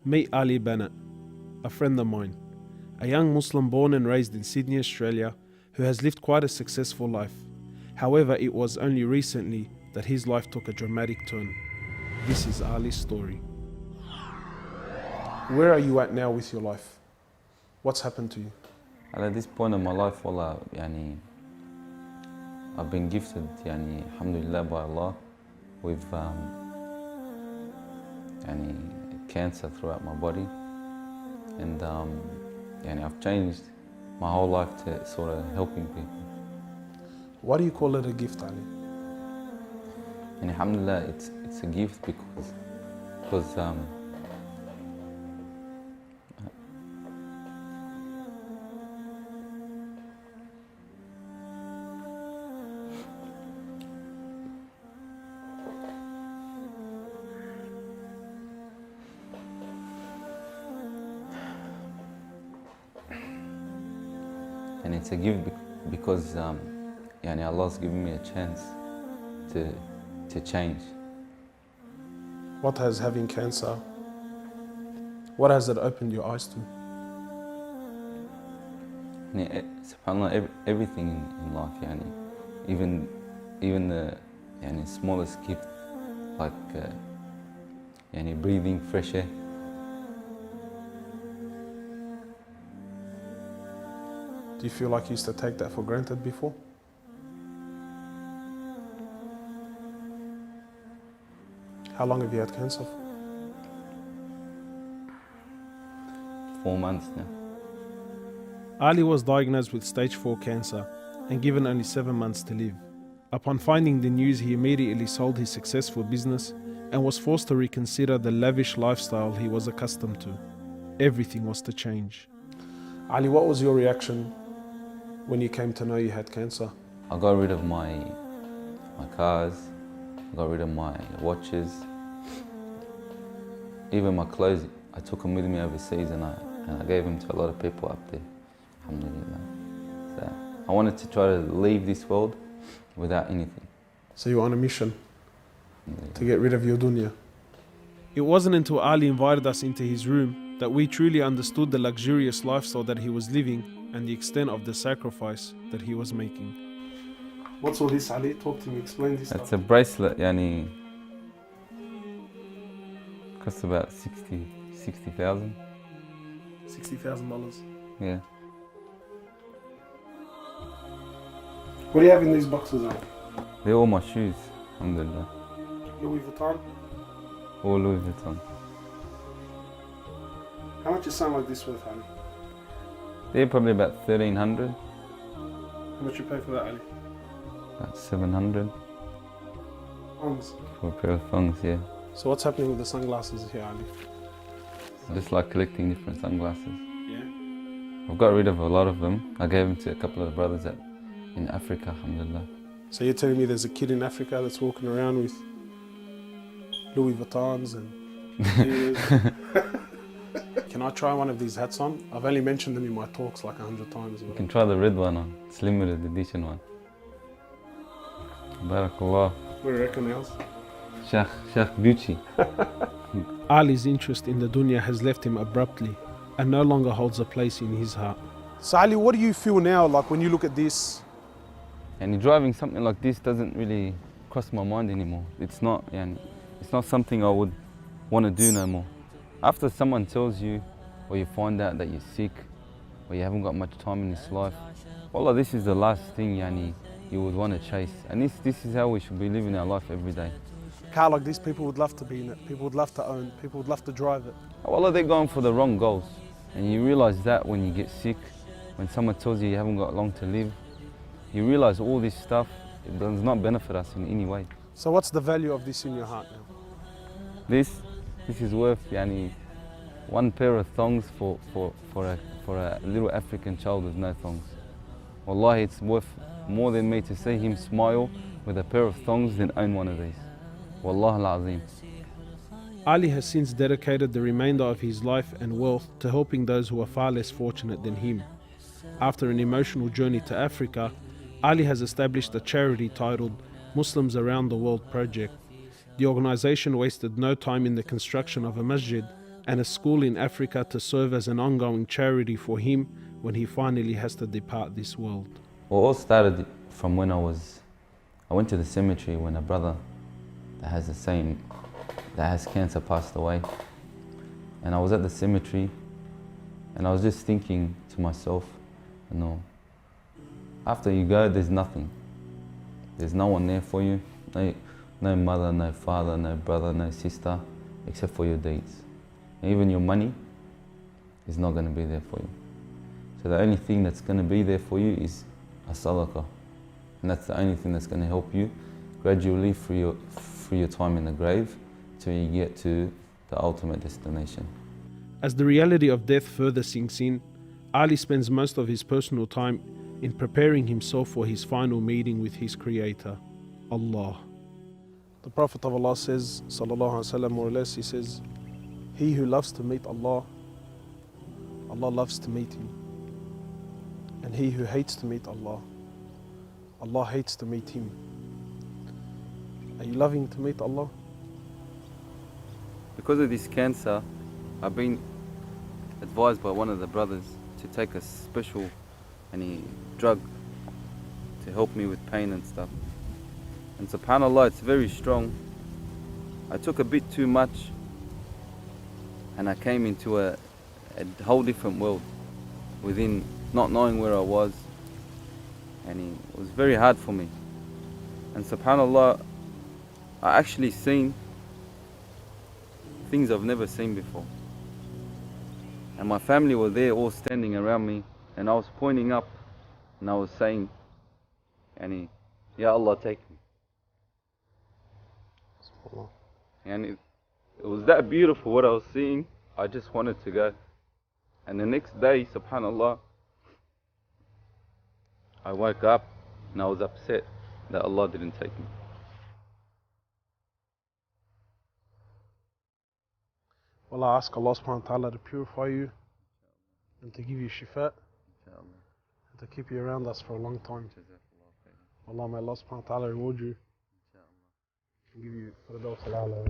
Meet Ali Banat, a friend of mine, a young Muslim born and raised in Sydney, Australia, who has lived quite a successful life. However, it was only recently that his life took a dramatic turn. This is Ali's story. Where are you at now with your life? What's happened to you? And at this point in my life, wallah, I've been gifted, alhamdulillah, by Allah, with cancer throughout my body, and I've changed my whole life to sort of helping people. Why do you call it a gift, Ali? And alhamdulillah, it's a gift because and it's a gift because Allah's given me a chance to change. What has having cancer, what has it opened your eyes to? SubhanAllah, everything in life, even the smallest gift, like breathing fresh air. Do you feel like you used to take that for granted before? How long have you had cancer for? 4 months now. Ali was diagnosed with stage 4 cancer and given only 7 months to live. Upon finding the news, he immediately sold his successful business and was forced to reconsider the lavish lifestyle he was accustomed to. Everything was to change. Ali, what was your reaction when you came to know you had cancer? I got rid of my cars, I got rid of my watches, even my clothes. I took them with me overseas and I gave them to a lot of people up there, alhamdulillah. So I wanted to try to leave this world without anything. So you were on a mission to get rid of your dunya. It wasn't until Ali invited us into his room that we truly understood the luxurious lifestyle that he was living and the extent of the sacrifice that he was making. What's all this, Ali? Talk to me, explain this. It's a bracelet, costs about 60,000. $60,000. Yeah. What do you have in these boxes, Ali? They're all my shoes, alhamdulillah. Louis Vuitton? All Louis Vuitton. How much is something like this worth, Ali? They're probably about 1,300. How much you pay for that, Ali? About 700. Thongs. For a pair of thongs, yeah. So what's happening with the sunglasses here, Ali? I just like collecting different sunglasses. Yeah? I've got rid of a lot of them. I gave them to a couple of the brothers in Africa, alhamdulillah. So you're telling me there's a kid in Africa that's walking around with Louis Vuittons and Can I try one of these hats on? I've only mentioned them in my talks like 100 times. You can try the red one on. It's limited edition one. Barakallah. What do you reckon else? Sheikh Gucci. Ali's interest in the dunya has left him abruptly and no longer holds a place in his heart. So Ali, what do you feel now like when you look at this? And driving something like this doesn't really cross my mind anymore. It's not something I would want to do no more. After someone tells you, or you find out that you're sick, or you haven't got much time in this life, wallah, this is the last thing you would want to chase. And this is how we should be living our life every day. A car like this, people would love to be in it, people would love to own, people would love to drive it. Wallah, they're going for the wrong goals. And you realize that when you get sick, when someone tells you haven't got long to live, you realize all this stuff, it does not benefit us in any way. So what's the value of this in your heart now? This is worth one pair of thongs for a little African child with no thongs. Wallahi, it's worth more than me to see him smile with a pair of thongs than own one of these. Wallah al-Azim. Ali has since dedicated the remainder of his life and wealth to helping those who are far less fortunate than him. After an emotional journey to Africa, Ali has established a charity titled Muslims Around the World Project. The organization wasted no time in the construction of a masjid and a school in Africa to serve as an ongoing charity for him when he finally has to depart this world. Well, it all started from when I went to the cemetery when a brother that has cancer passed away. And I was at the cemetery and I was just thinking to myself, you know, after you go, there's nothing. There's no one there for you. No mother, no father, no brother, no sister, except for your deeds. And even your money is not going to be there for you. So the only thing that's going to be there for you is a sadaqah. And that's the only thing that's going to help you gradually through your time in the grave till you get to the ultimate destination. As the reality of death further sinks in, Ali spends most of his personal time in preparing himself for his final meeting with his Creator, Allah. The Prophet of Allah says, sallallahu alaihi wasallam, more or less, he says, he who loves to meet Allah, Allah loves to meet him. And he who hates to meet Allah, Allah hates to meet him. Are you loving to meet Allah? Because of this cancer, I've been advised by one of the brothers to take a special drug to help me with pain and stuff. And subhanAllah, it's very strong. I took a bit too much and I came into a whole different world within not knowing where I was, and it was very hard for me. And subhanAllah, I actually seen things I've never seen before. And my family were there all standing around me, and I was pointing up and I was saying, Ya Allah, take me. And it was that beautiful what I was seeing, I just wanted to go. And the next day, subhanAllah, I woke up and I was upset that Allah didn't take me. Well, I ask Allah subhanahu wa ta'ala to purify you and to give you shifa and to keep you around us for a long time. Allah, may Allah subhanahu wa ta'ala reward you and give you firdaus al-a'la.